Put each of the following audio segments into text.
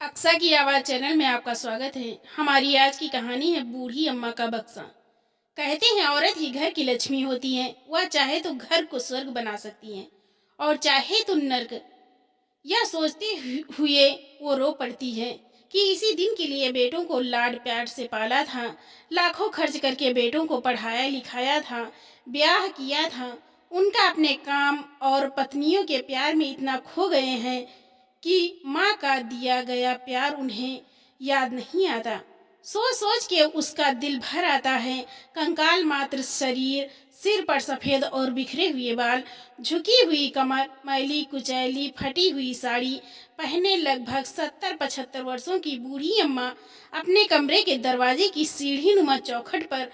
अक्सा की आवाज़ चैनल में आपका स्वागत है। हमारी आज की कहानी है बूढ़ी अम्मा का बक्सा। कहते हैं औरत ही घर की लक्ष्मी होती है। वह चाहे तो घर को स्वर्ग बना सकती है और चाहे तो नर्क। यह सोचते हुए वो रो पड़ती है कि इसी दिन के लिए बेटों को लाड प्यार से पाला था, लाखों खर्च करके बेटों को पढ़ाया लिखाया था, ब्याह किया था। उनका अपने काम और पत्नियों के प्यार में इतना खो गए हैं कि माँ का दिया गया प्यार उन्हें याद नहीं आता। सोच सोच के उसका दिल भर आता है। कंकाल मात्र शरीर, सिर पर सफ़ेद और बिखरे हुए बाल, झुकी हुई कमर, मैली कुचैली फटी हुई साड़ी पहने लगभग 70-75 वर्षों की बूढ़ी अम्मा अपने कमरे के दरवाजे की सीढ़ी नुमा चौखट पर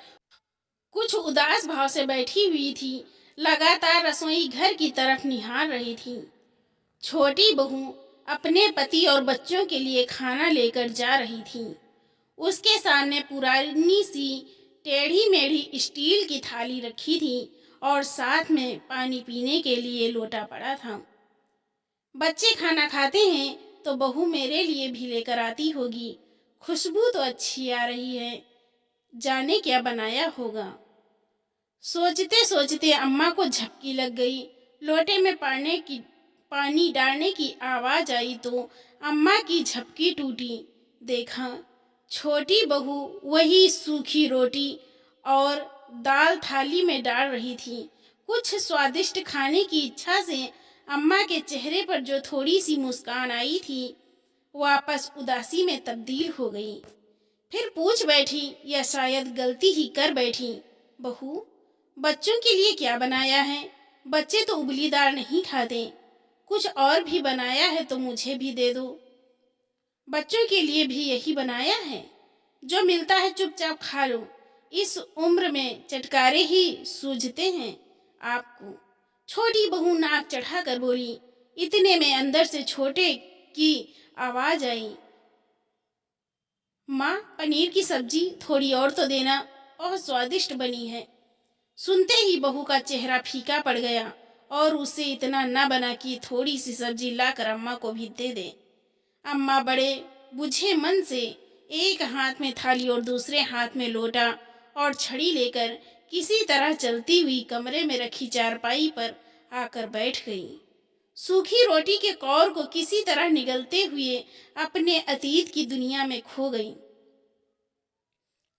कुछ उदास भाव से बैठी हुई थी। लगातार रसोई घर की तरफ निहार रही थी। छोटी बहू अपने पति और बच्चों के लिए खाना लेकर जा रही थी। उसके सामने पुरानी सी टेढ़ी मेढ़ी स्टील की थाली रखी थी और साथ में पानी पीने के लिए लोटा पड़ा था। बच्चे खाना खाते हैं तो बहू मेरे लिए भी लेकर आती होगी। खुशबू तो अच्छी आ रही है, जाने क्या बनाया होगा। सोचते सोचते अम्मा को झपकी लग गई। लोटे में पानी डालने की आवाज़ आई तो अम्मा की झपकी टूटी। देखा, छोटी बहू वही सूखी रोटी और दाल थाली में डाल रही थी। कुछ स्वादिष्ट खाने की इच्छा से अम्मा के चेहरे पर जो थोड़ी सी मुस्कान आई थी वापस उदासी में तब्दील हो गई। फिर पूछ बैठी या शायद गलती ही कर बैठी, बहू बच्चों के लिए क्या बनाया है? बच्चे तो उबली दाल नहीं खाते। कुछ और भी बनाया है तो मुझे भी दे दो। बच्चों के लिए भी यही बनाया है, जो मिलता है चुपचाप खा लो। इस उम्र में चटकारे ही सूझते हैं आपको। छोटी बहू नाक चढ़ा कर बोली। इतने में अंदर से छोटे की आवाज़ आई, माँ पनीर की सब्जी थोड़ी और तो देना, बहुत स्वादिष्ट बनी है। सुनते ही बहू का चेहरा फीका पड़ गया और उसे इतना न बना कि थोड़ी सी सब्जी लाकर अम्मा को भी दे दे। अम्मा बड़े बुझे मन से एक हाथ में थाली और दूसरे हाथ में लोटा और छड़ी लेकर किसी तरह चलती हुई कमरे में रखी चारपाई पर आकर बैठ गई। सूखी रोटी के कौर को किसी तरह निगलते हुए अपने अतीत की दुनिया में खो गई।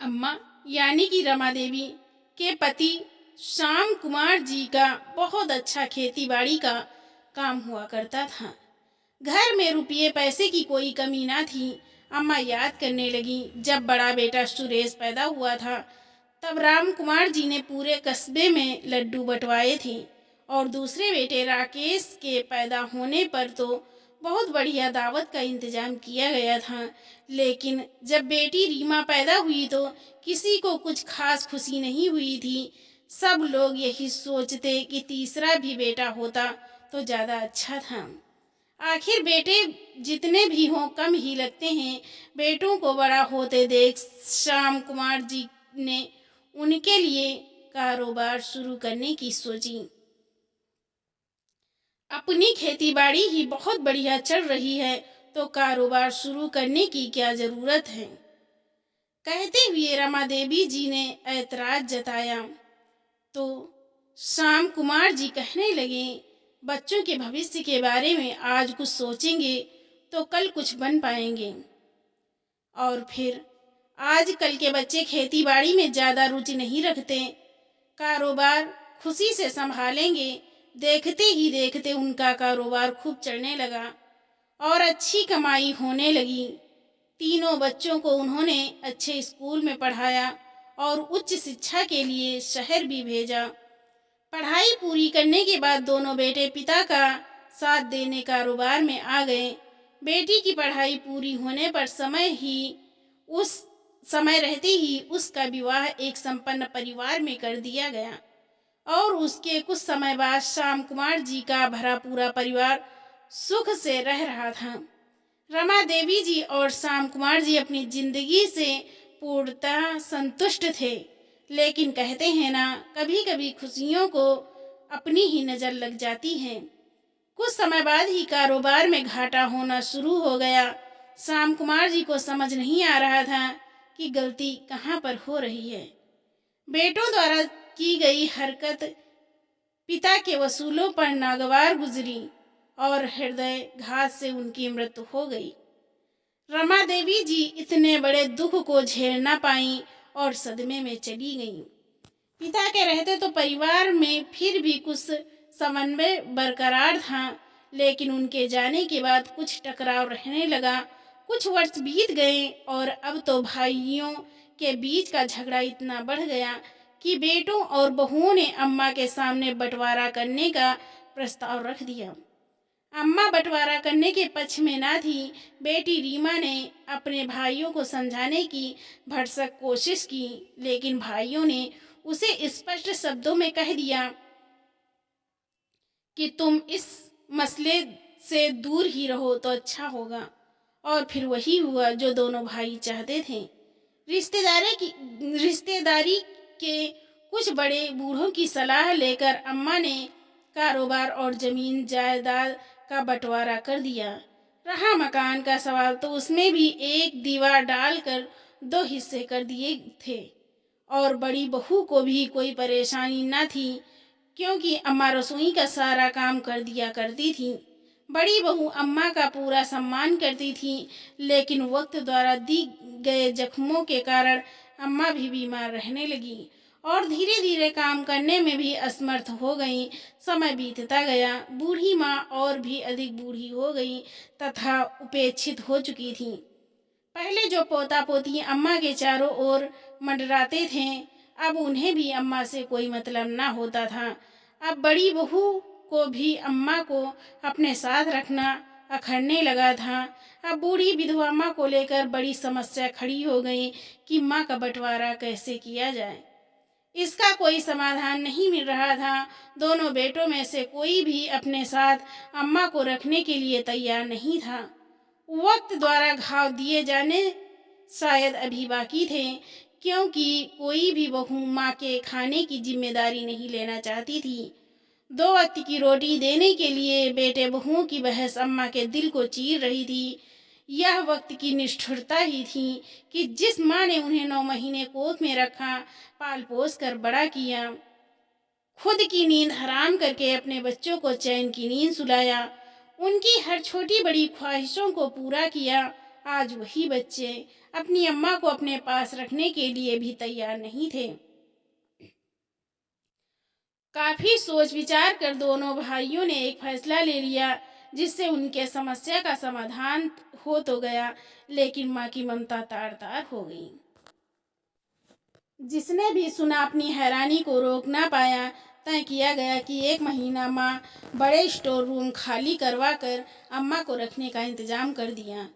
अम्मा यानी कि रमा देवी के पति श्याम कुमार जी का बहुत अच्छा खेती बाड़ी का काम हुआ करता था। घर में रुपये पैसे की कोई कमी ना थी। अम्मा याद करने लगी, जब बड़ा बेटा सुरेश पैदा हुआ था तब राम कुमार जी ने पूरे कस्बे में लड्डू बंटवाए थे और दूसरे बेटे राकेश के पैदा होने पर तो बहुत बढ़िया दावत का इंतजाम किया गया था। लेकिन जब बेटी रीमा पैदा हुई तो किसी को कुछ खास खुशी नहीं हुई थी। सब लोग यही सोचते कि तीसरा भी बेटा होता तो ज़्यादा अच्छा था। आखिर बेटे जितने भी हों कम ही लगते हैं। बेटों को बड़ा होते देख श्याम कुमार जी ने उनके लिए कारोबार शुरू करने की सोची। अपनी खेतीबाड़ी ही बहुत बढ़िया चल रही है तो कारोबार शुरू करने की क्या ज़रूरत है, कहते हुए रमा देवी जी ने ऐतराज जताया। तो श्याम कुमार जी कहने लगे, बच्चों के भविष्य के बारे में आज कुछ सोचेंगे तो कल कुछ बन पाएंगे। और फिर आजकल के बच्चे खेती बाड़ी में ज़्यादा रुचि नहीं रखते। कारोबार खुशी से संभालेंगे। देखते ही देखते उनका कारोबार खूब चलने लगा और अच्छी कमाई होने लगी। तीनों बच्चों को उन्होंने अच्छे स्कूल में पढ़ाया और उच्च शिक्षा के लिए शहर भी भेजा। पढ़ाई पूरी करने के बाद दोनों बेटे पिता का साथ देने कारोबार में आ गए। बेटी की पढ़ाई पूरी होने पर उस समय रहते ही उसका विवाह एक संपन्न परिवार में कर दिया गया और उसके कुछ समय बाद श्याम कुमार जी का भरा पूरा परिवार सुख से रह रहा था। रमा देवी जी और श्याम कुमार जी अपनी जिंदगी से पूर्णतः संतुष्ट थे। लेकिन कहते हैं ना, कभी कभी खुशियों को अपनी ही नज़र लग जाती है। कुछ समय बाद ही कारोबार में घाटा होना शुरू हो गया। श्याम कुमार जी को समझ नहीं आ रहा था कि गलती कहाँ पर हो रही है। बेटों द्वारा की गई हरकत पिता के वसूलों पर नागवार गुजरी और हृदय घात से उनकी मृत्यु हो गई। रमा देवी जी इतने बड़े दुख को झेल ना पाई और सदमे में चली गईं। पिता के रहते तो परिवार में फिर भी कुछ समन्वय बरकरार था, लेकिन उनके जाने के बाद कुछ टकराव रहने लगा। कुछ वर्ष बीत गए और अब तो भाइयों के बीच का झगड़ा इतना बढ़ गया कि बेटों और बहुओं ने अम्मा के सामने बंटवारा करने का प्रस्ताव रख दिया। अम्मा बंटवारा करने के पक्ष में ना थी। बेटी रीमा ने अपने भाइयों को समझाने की भरसक कोशिश की, लेकिन भाइयों ने उसे स्पष्ट शब्दों में कह दिया कि तुम इस मसले से दूर ही रहो तो अच्छा होगा। और फिर वही हुआ जो दोनों भाई चाहते थे। रिश्तेदारी के कुछ बड़े बूढ़ों की सलाह लेकर अम्मा ने कारोबार और जमीन जायदाद का बंटवारा कर दिया। रहा मकान का सवाल तो उसमें भी एक दीवार डालकर 2 हिस्से कर दिए थे और बड़ी बहू को भी कोई परेशानी न थी, क्योंकि अम्मा रसोई का सारा काम कर दिया करती थी। बड़ी बहू अम्मा का पूरा सम्मान करती थी, लेकिन वक्त द्वारा दी गए जख्मों के कारण अम्मा भी बीमार रहने लगी और धीरे धीरे काम करने में भी असमर्थ हो गई। समय बीतता गया। बूढ़ी माँ और भी अधिक बूढ़ी हो गई तथा उपेक्षित हो चुकी थी। पहले जो पोता पोती अम्मा के चारों ओर मंडराते थे, अब उन्हें भी अम्मा से कोई मतलब ना होता था। अब बड़ी बहू को भी अम्मा को अपने साथ रखना अखरने लगा था। अब बूढ़ी विधवा माँ को लेकर बड़ी समस्या खड़ी हो गई कि माँ का बंटवारा कैसे किया जाए। इसका कोई समाधान नहीं मिल रहा था। दोनों बेटों में से कोई भी अपने साथ अम्मा को रखने के लिए तैयार नहीं था। वक्त द्वारा घाव दिए जाने शायद अभी बाकी थे, क्योंकि कोई भी बहू माँ के खाने की जिम्मेदारी नहीं लेना चाहती थी। 2 वक्त की रोटी देने के लिए बेटे बहुओं की बहस अम्मा के दिल को चीर रही थी। यह वक्त की निष्ठुरता ही थी कि जिस माँ ने उन्हें 9 महीने कोख में रखा, पाल पोस कर बड़ा किया, खुद की नींद हराम करके अपने बच्चों को चैन की नींद सुलाया, उनकी हर छोटी बड़ी ख्वाहिशों को पूरा किया, आज वही बच्चे अपनी अम्मा को अपने पास रखने के लिए भी तैयार नहीं थे। काफी सोच विचार कर दोनों भाइयों ने एक फैसला ले लिया, जिससे उनके समस्या का समाधान हो तो गया, लेकिन माँ की ममता तार तार हो गई। जिसने भी सुना अपनी हैरानी को रोक ना पाया। तय किया गया कि 1 महीना माँ बड़े स्टोर रूम खाली करवा कर अम्मा को रखने का इंतजाम कर दिया,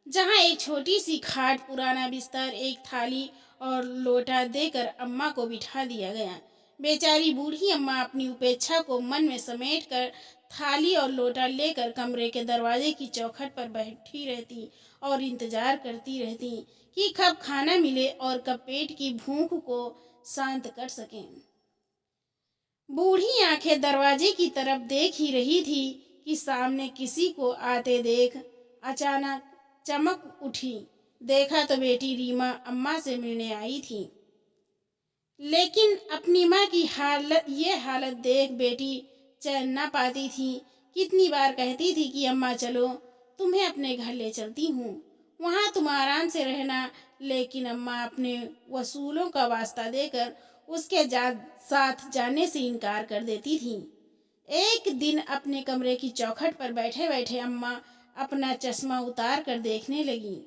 जहाँ एक छोटी सी खाट, पुराना बिस्तर, एक थाली और लोटा देकर अम्मा को बिठा दिया गया। बेचारी बूढ़ी अम्मा अपनी उपेक्षा को मन में समेट कर थाली और लोटा लेकर कमरे के दरवाजे की चौखट पर बैठी रहती और इंतजार करती रहती कि कब खाना मिले और कब पेट की भूख को शांत कर सकें। बूढ़ी आंखें दरवाजे की तरफ देख ही रही थी कि सामने किसी को आते देख अचानक चमक उठी। देखा तो बेटी रीमा अम्मा से मिलने आई थी, लेकिन अपनी माँ की हालत देख बेटी चैन ना पाती थी। कितनी बार कहती थी कि अम्मा चलो, तुम्हें अपने घर ले चलती हूँ, वहाँ तुम आराम से रहना, लेकिन अम्मा अपने वसूलों का वास्ता देकर उसके साथ जाने से इनकार कर देती थी। एक दिन अपने कमरे की चौखट पर बैठे बैठे अम्मा अपना चश्मा उतार कर देखने लगी।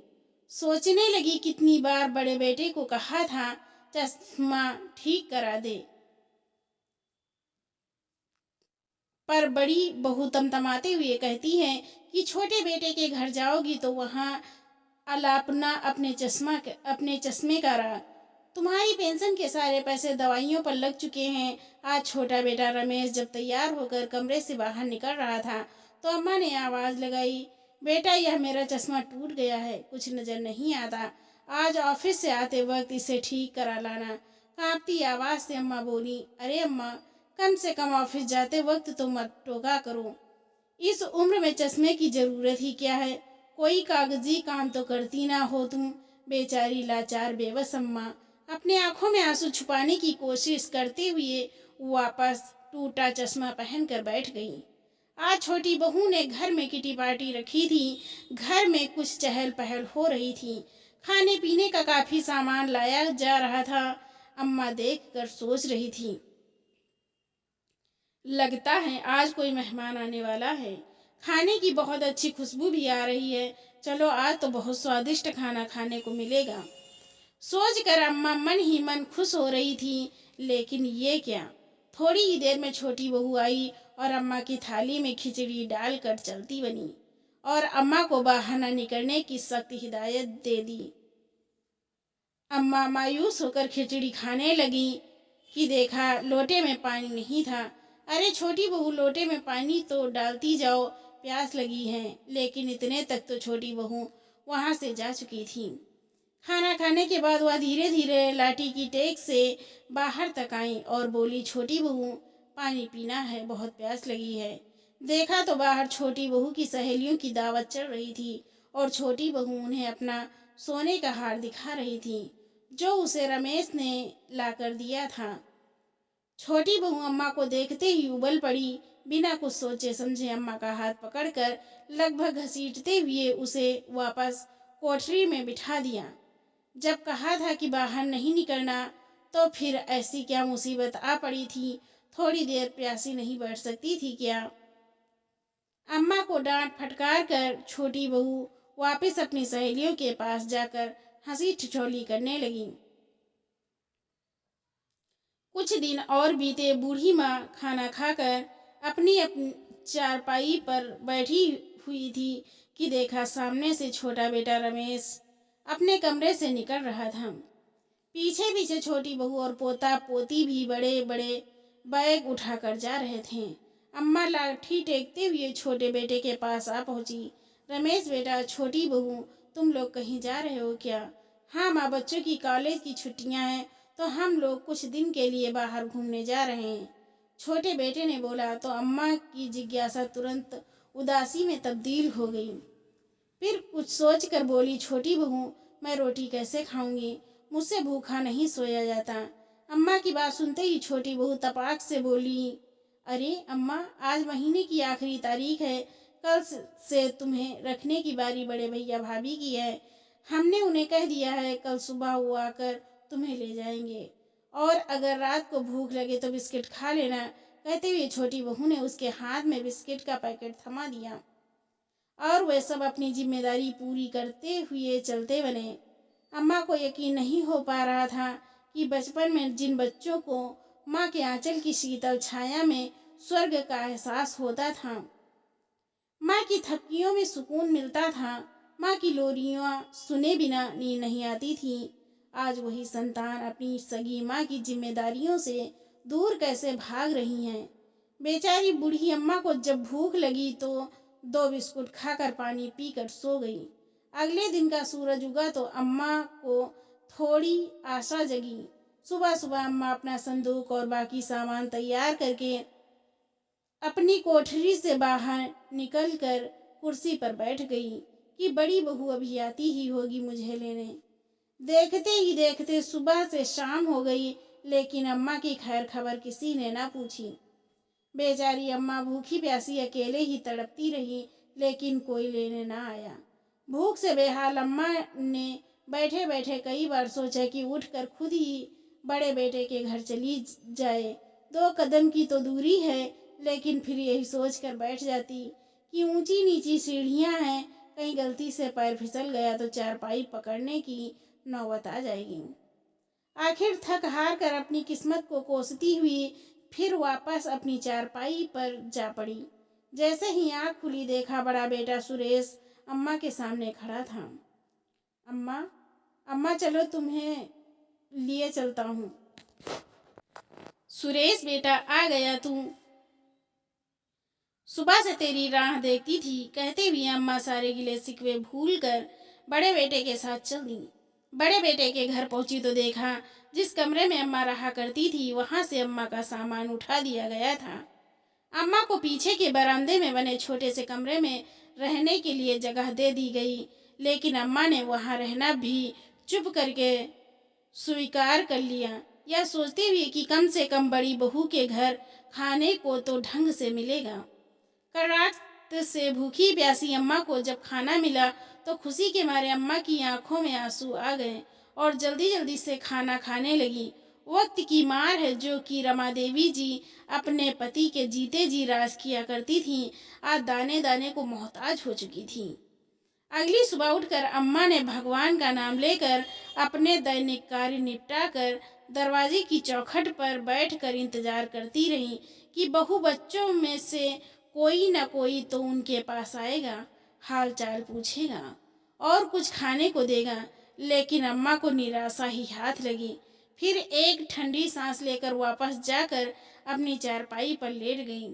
सोचने लगी कितनी बार बड़े बेटे को कहा था चश्मा ठीक करा दे, पर बड़ी बहू तमतमाते हुए कहती है कि छोटे बेटे के घर जाओगी तो वहाँ अलापना अपने चश्मे का राज। तुम्हारी पेंशन के सारे पैसे दवाइयों पर लग चुके हैं। आज छोटा बेटा रमेश जब तैयार होकर कमरे से बाहर निकल रहा था तो अम्मा ने आवाज़ लगाई, बेटा यह मेरा चश्मा टूट गया है, कुछ नज़र नहीं आता, आज ऑफिस से आते वक्त इसे ठीक करा लाना। कांपती आवाज़ से अम्मा बोली, अरे अम्मा, कम से कम ऑफिस जाते वक्त तो मत टोका करो, इस उम्र में चश्मे की ज़रूरत ही क्या है, कोई कागजी काम तो करती ना हो तुम। बेचारी लाचार बेबस अम्मा अपने आंखों में आंसू छुपाने की कोशिश करते हुए वापस टूटा चश्मा पहनकर बैठ गई। आज छोटी बहू ने घर में किटी पार्टी रखी थी। घर में कुछ चहल पहल हो रही थी। खाने पीने का काफी सामान लाया जा रहा था। अम्मा देखकर सोच रही थी, लगता है आज कोई मेहमान आने वाला है। खाने की बहुत अच्छी खुशबू भी आ रही है। चलो आज तो बहुत स्वादिष्ट खाना खाने को मिलेगा। सोचकर अम्मा मन ही मन खुश हो रही थी। लेकिन ये क्या, थोड़ी ही देर में छोटी बहू आई और अम्मा की थाली में खिचड़ी डालकर चलती बनी और अम्मा को बाहर न निकलने की सख्त हिदायत दे दी। अम्मा मायूस होकर खिचड़ी खाने लगी कि देखा लोटे में पानी नहीं था। अरे छोटी बहू, लोटे में पानी तो डालती जाओ, प्यास लगी है। लेकिन इतने तक तो छोटी बहू वहां से जा चुकी थी। खाना खाने के बाद वह धीरे धीरे लाठी की टेक से बाहर तक आई और बोली, छोटी बहू पानी पीना है, बहुत प्यास लगी है। देखा तो बाहर छोटी बहू की सहेलियों की दावत चल रही थी और छोटी बहू उन्हें अपना सोने का हार दिखा रही थी जो उसे रमेश ने लाकर दिया था। छोटी बहू अम्मा को देखते ही उबल पड़ी। बिना कुछ सोचे समझे अम्मा का हाथ पकड़कर लगभग घसीटते हुए उसे वापस कोठरी में बिठा दिया। जब कहा था कि बाहर नहीं निकलना, तो फिर ऐसी क्या मुसीबत आ पड़ी थी। थोड़ी देर प्यासी नहीं बैठ सकती थी क्या? अम्मा को डांट फटकार कर छोटी बहू वापस अपनी सहेलियों के पास जाकर हंसी ठिठोली करने लगी। कुछ दिन और बीते। बूढ़ी माँ खाना खाकर अपनी चारपाई पर बैठी हुई थी कि देखा सामने से छोटा बेटा रमेश अपने कमरे से निकल रहा था। पीछे पीछे छोटी बहू और पोता पोती भी बड़े बड़े बैग उठाकर जा रहे थे। अम्मा लाठी टेकते हुए छोटे बेटे के पास आ पहुंची। रमेश बेटा, छोटी बहू, तुम लोग कहीं जा रहे हो क्या? हाँ माँ, बच्चों की कॉलेज की छुट्टियां हैं तो हम लोग कुछ दिन के लिए बाहर घूमने जा रहे हैं, छोटे बेटे ने बोला। तो अम्मा की जिज्ञासा तुरंत उदासी में तब्दील हो गई। फिर कुछ सोचकर बोली, छोटी बहू, मैं रोटी कैसे खाऊंगी? मुझसे भूखा नहीं सोया जाता। अम्मा की बात सुनते ही छोटी बहू तपाक से बोली, अरे अम्मा, आज महीने की आखिरी तारीख है। कल से तुम्हें रखने की बारी बड़े भैया भाभी की है। हमने उन्हें कह दिया है कल सुबह वो आकर तुम्हें ले जाएंगे, और अगर रात को भूख लगे तो बिस्किट खा लेना। कहते हुए छोटी बहू ने उसके हाथ में बिस्किट का पैकेट थमा दिया और वे सब अपनी जिम्मेदारी पूरी करते हुए चलते बने। अम्मा को यकीन नहीं हो पा रहा था कि बचपन में जिन बच्चों को माँ के आंचल की शीतल छाया में स्वर्ग का एहसास होता था, माँ की थपकियों में सुकून मिलता था, माँ की लोरियाँ सुने बिना नींद नहीं आती थी, आज वही संतान अपनी सगी माँ की जिम्मेदारियों से दूर कैसे भाग रही हैं। बेचारी बूढ़ी अम्मा को जब भूख लगी तो 2 बिस्कुट खाकर पानी पीकर सो गई। अगले दिन का सूरज उगा तो अम्मा को थोड़ी आशा जगी। सुबह सुबह अम्मा अपना संदूक और बाकी सामान तैयार करके अपनी कोठरी से बाहर निकलकर कुर्सी पर बैठ गई कि बड़ी बहू अभी आती ही होगी मुझे लेने। देखते ही देखते सुबह से शाम हो गई, लेकिन अम्मा की खैर खबर किसी ने ना पूछी। बेचारी अम्मा भूखी प्यासी अकेले ही तड़पती रही, लेकिन कोई लेने ना आया। भूख से बेहाल अम्मा ने बैठे बैठे कई बार सोचा कि उठकर खुद ही बड़े बेटे के घर चली जाए। 2 कदम की तो दूरी है, लेकिन फिर यही सोचकर बैठ जाती कि ऊंची नीची सीढ़ियां हैं, कहीं गलती से पैर फिसल गया तो चारपाई पकड़ने की नौबत आ जाएगी। आखिर थक हार कर अपनी किस्मत को कोसती हुई फिर वापस अपनी चारपाई पर जा पड़ी। जैसे ही आँख खुली देखा बड़ा बेटा सुरेश अम्मा के सामने खड़ा था। अम्मा, अम्मा चलो तुम्हें लिए चलता हूँ। सुरेश बेटा, आ गया तू? सुबह से तेरी राह देखती थी, कहते हुए अम्मा सारे गिले शिकवे भूल कर बड़े बेटे के साथ चल दी। बड़े बेटे के घर पहुंची तो देखा जिस कमरे में अम्मा रहा करती थी वहां से अम्मा का सामान उठा दिया गया था। अम्मा को पीछे के बरामदे में बने छोटे से कमरे में रहने के लिए जगह दे दी गई, लेकिन अम्मा ने वहाँ रहना भी चुप करके स्वीकार कर लिया, यह सोचते हुए कि कम से कम बड़ी बहू के घर खाने को तो ढंग से मिलेगा। कल रात से भूखी प्यासी अम्मा को जब खाना मिला तो खुशी के मारे अम्मा की आंखों में आंसू आ गए और जल्दी जल्दी से खाना खाने लगी। वक्त की मार है जो कि रमा देवी जी अपने पति के जीते जी राज किया करती थीं, आज दाने दाने को मोहताज हो चुकी थीं। अगली सुबह उठकर अम्मा ने भगवान का नाम लेकर अपने दैनिक कार्य निपटाकर दरवाजे की चौखट पर बैठकर इंतजार करती रही कि बहू बच्चों में से कोई न कोई तो उनके पास आएगा, हाल चाल पूछेगा और कुछ खाने को देगा। लेकिन अम्मा को निराशा ही हाथ लगी। फिर एक ठंडी सांस लेकर वापस जाकर अपनी चारपाई पर लेट गई।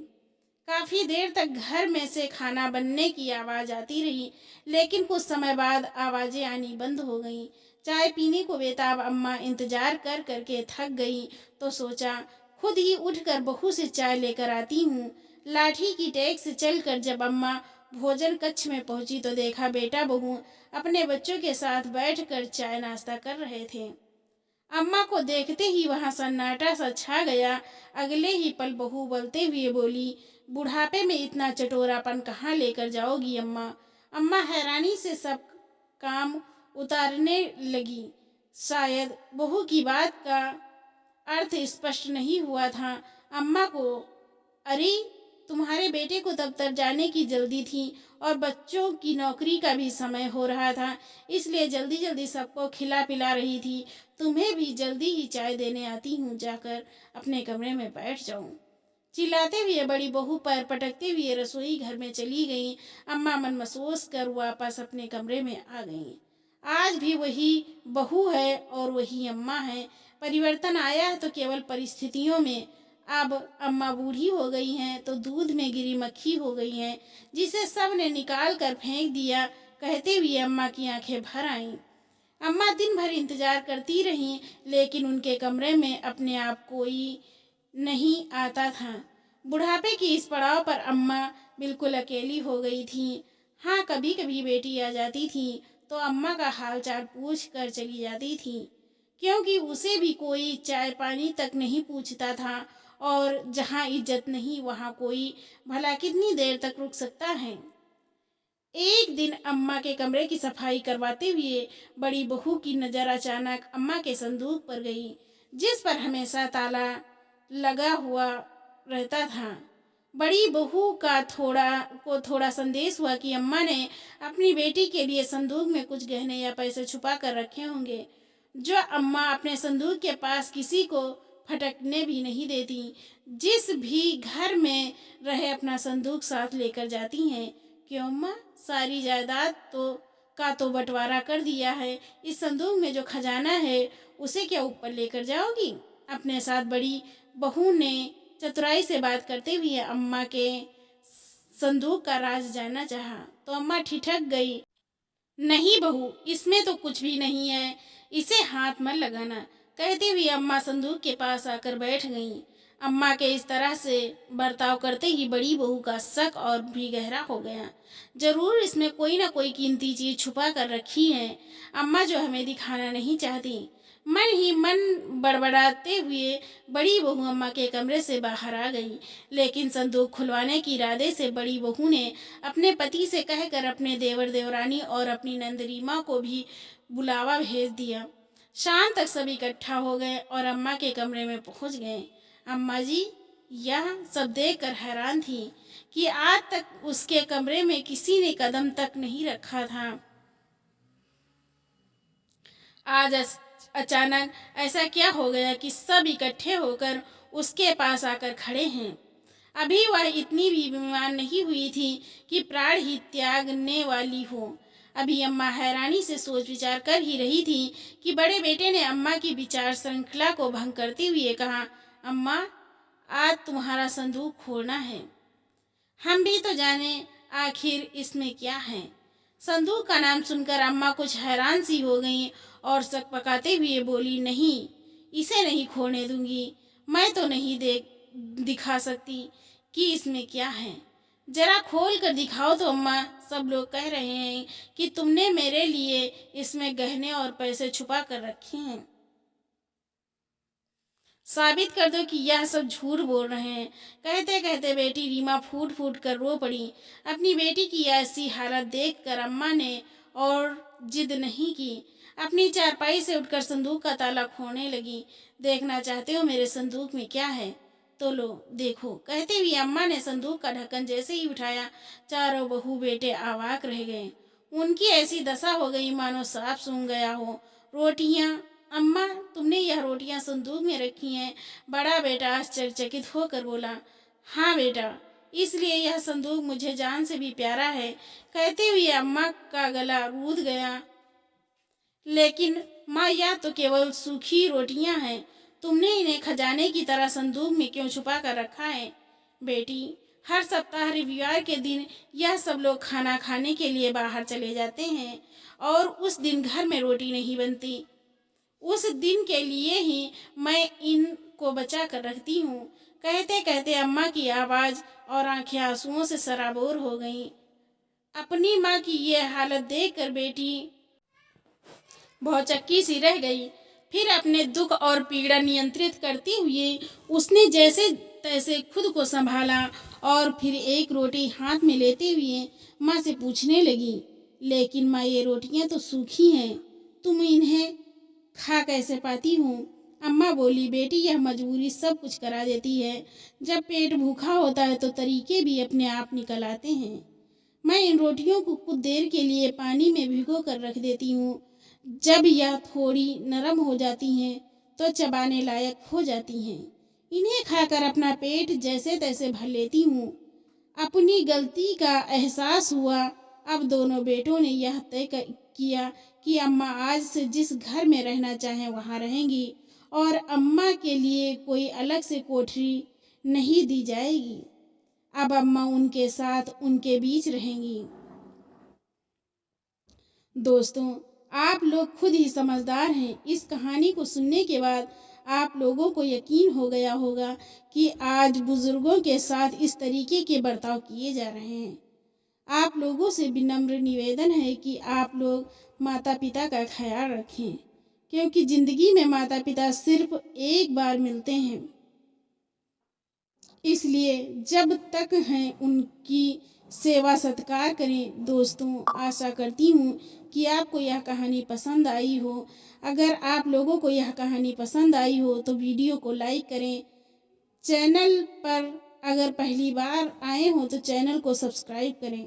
काफी देर तक घर में से खाना बनने की आवाज आती रही, लेकिन कुछ समय बाद आवाजें आनी बंद हो गईं। चाय पीने को बेताब अम्मा इंतजार कर करके थक गई तो सोचा खुद ही उठकर बहू से चाय लेकर आती हूँ। लाठी की टेक से चलकर जब अम्मा भोजन कक्ष में पहुंची तो देखा बेटा बहू अपने बच्चों के साथ बैठकर चाय नाश्ता कर रहे थे। अम्मा को देखते ही वहां सन्नाटा सा छा गया। अगले ही पल बहू बोलते हुए बोली, बुढ़ापे में इतना चटोरापन कहाँ लेकर जाओगी अम्मा। अम्मा हैरानी से सब काम उतारने लगी। शायद बहू की बात का अर्थ स्पष्ट नहीं हुआ था अम्मा को। अरे तुम्हारे बेटे को दफ्तर जाने की जल्दी थी और बच्चों की नौकरी का भी समय हो रहा था, इसलिए जल्दी जल्दी सबको खिला पिला रही थी। तुम्हें भी जल्दी ही चाय देने आती हूँ, जाकर अपने कमरे में बैठ जाऊँ। चिल्लाते हुए बड़ी बहू पैर पटकते हुए रसोई घर में चली गई। अम्मा मन महसूस कर वापस अपने कमरे में आ गई। आज भी वही बहू है और वही अम्मा है। परिवर्तन आया है तो केवल परिस्थितियों में। अब अम्मा बूढ़ी हो गई हैं तो दूध में गिरी मक्खी हो गई हैं, जिसे सब ने निकाल कर फेंक दिया। कहते हुए अम्मा की आंखें भर आईं। अम्मा दिन भर इंतजार करती रहीं, लेकिन उनके कमरे में अपने आप कोई नहीं आता था। बुढ़ापे की इस पड़ाव पर अम्मा बिल्कुल अकेली हो गई थी। हाँ, कभी कभी बेटी आ जाती थी तो अम्मा का हाल चाल पूछ कर चली जाती थी, क्योंकि उसे भी कोई चाय पानी तक नहीं पूछता था और जहाँ इज्जत नहीं वहाँ कोई भला कितनी देर तक रुक सकता है। एक दिन अम्मा के कमरे की सफाई करवाते हुए बड़ी बहू की नज़र अचानक अम्मा के संदूक पर गई, जिस पर हमेशा ताला लगा हुआ रहता था। बड़ी बहू का थोड़ा संदेश हुआ कि अम्मा ने अपनी बेटी के लिए संदूक में कुछ गहने या पैसे छुपा कर रखे होंगे, जो अम्मा अपने संदूक के पास किसी को फटकने भी नहीं देती। जिस भी घर में रहे अपना संदूक साथ लेकर जाती हैं। क्यों अम्मा, सारी जायदाद का तो बंटवारा कर दिया है, इस संदूक में जो खजाना है उसे क्या ऊपर लेकर जाओगी? अपने साथ बड़ी बहू ने चतुराई से बात करते हुए अम्मा के संदूक का राज जानना चाहा तो अम्मा ठिठक गई। नहीं बहू, इसमें तो कुछ भी नहीं है, इसे हाथ मत लगाना। कहते हुए अम्मा संदूक के पास आकर बैठ गईं। अम्मा के इस तरह से बर्ताव करते ही बड़ी बहू का शक और भी गहरा हो गया। जरूर इसमें कोई ना कोई कीमती चीज छुपा कर रखी है, अम्मा जो हमें दिखाना नहीं चाहती। मन ही मन बड़बड़ाते हुए बड़ी बहू अम्मा के कमरे से बाहर आ गई, लेकिन संदूक खुलवाने की इरादे से बड़ी बहू ने अपने पति से कहकर अपने देवर देवरानी और अपनी नंदरीमा को भी बुलावा भेज दिया। शाम तक सब इकट्ठा हो गए और अम्मा के कमरे में पहुंच गए। अम्मा जी यह सब देखकर हैरान थी कि आज तक उसके कमरे में किसी ने कदम तक नहीं रखा था। आज अचानक ऐसा क्या हो गया कि सब इकट्ठे होकर उसके पास आकर खड़े हैं। अभी वह इतनी भी बीमार नहीं हुई थी कि प्राण ही त्यागने वाली हो। अभी अम्मा हैरानी से सोच विचार कर ही रही थी कि बड़े बेटे ने अम्मा की विचार श्रृंखला को भंग करते हुए कहा, अम्मा आज तुम्हारा संदूक खोलना है। हम भी तो जाने आखिर इसमें क्या है। संदूक का नाम सुनकर अम्मा कुछ हैरान सी हो गई और शक पकाते हुए बोली, नहीं, इसे नहीं खोलने दूंगी। मैं तो नहीं दिखा सकती कि इसमें क्या है। जरा खोल कर दिखाओ तो अम्मा। सब लोग कह रहे हैं कि तुमने मेरे लिए इसमें गहने और पैसे छुपा कर रखे हैं। साबित कर दो कि यह सब झूठ बोल रहे हैं। कहते कहते बेटी रीमा फूट फूट कर रो पड़ी। अपनी बेटी की ऐसी हालत देखकर अम्मा ने और जिद नहीं की। अपनी चारपाई से उठकर संदूक का ताला खोलने लगी। देखना चाहते हो मेरे संदूक में क्या है? तो लो देखो। कहते हुए अम्मा ने संदूक का ढक्कन जैसे ही उठाया, चारों बहू बेटे अवाक रह गए। उनकी ऐसी दशा हो गई मानो सांप सूंघ गया हो। रोटियां, अम्मा तुमने यह रोटियां संदूक में रखी हैं? बड़ा बेटा आश्चर्यचकित होकर बोला। हाँ बेटा, इसलिए यह संदूक मुझे जान से भी प्यारा है। कहते हुए अम्मा का गला रूंध गया। लेकिन माँ, यह तो केवल सूखी रोटियां हैं। तुमने इन्हें खजाने की तरह संदूक में क्यों छुपा कर रखा है? बेटी, हर सप्ताह रविवार के दिन यह सब लोग खाना खाने के लिए बाहर चले जाते हैं और उस दिन घर में रोटी नहीं बनती। उस दिन के लिए ही मैं इनको बचा कर रखती हूँ। कहते कहते अम्मा की आवाज़ और आंखें आंसुओं से सराबोर हो गईं। अपनी माँ की ये हालत देखकर बेटी भौचक्की सी रह गई। फिर अपने दुख और पीड़ा नियंत्रित करते हुए उसने जैसे तैसे खुद को संभाला और फिर एक रोटी हाथ में लेते हुए माँ से पूछने लगी, लेकिन माँ, ये रोटियां तो सूखी हैं, तुम इन्हें खा कैसे पाती हो? अम्मा बोली, बेटी यह मजबूरी सब कुछ करा देती है। जब पेट भूखा होता है तो तरीके भी अपने आप निकल आते हैं। मैं इन रोटियों को कुछ देर के लिए पानी में भिगो कर रख देती हूँ। जब यह थोड़ी नरम हो जाती हैं तो चबाने लायक हो जाती हैं। इन्हें खाकर अपना पेट जैसे तैसे भर लेती हूँ। अपनी गलती का एहसास हुआ। अब दोनों बेटों ने यह तय किया कि अम्मा आज से जिस घर में रहना चाहें वहाँ रहेंगी और अम्मा के लिए कोई अलग से कोठरी नहीं दी जाएगी। अब अम्मा उनके साथ उनके बीच रहेंगी। दोस्तों, आप लोग खुद ही समझदार हैं। इस कहानी को सुनने के बाद आप लोगों को यकीन हो गया होगा कि आज बुजुर्गों के साथ इस तरीके के बर्ताव किए जा रहे हैं। आप लोगों से विनम्र निवेदन है कि आप लोग माता पिता का ख्याल रखें, क्योंकि ज़िंदगी में माता पिता सिर्फ एक बार मिलते हैं। इसलिए जब तक हैं उनकी सेवा सत्कार करें। दोस्तों, आशा करती हूँ कि आपको यह कहानी पसंद आई हो। अगर आप लोगों को यह कहानी पसंद आई हो तो वीडियो को लाइक करें। चैनल पर अगर पहली बार आए हो तो चैनल को सब्सक्राइब करें।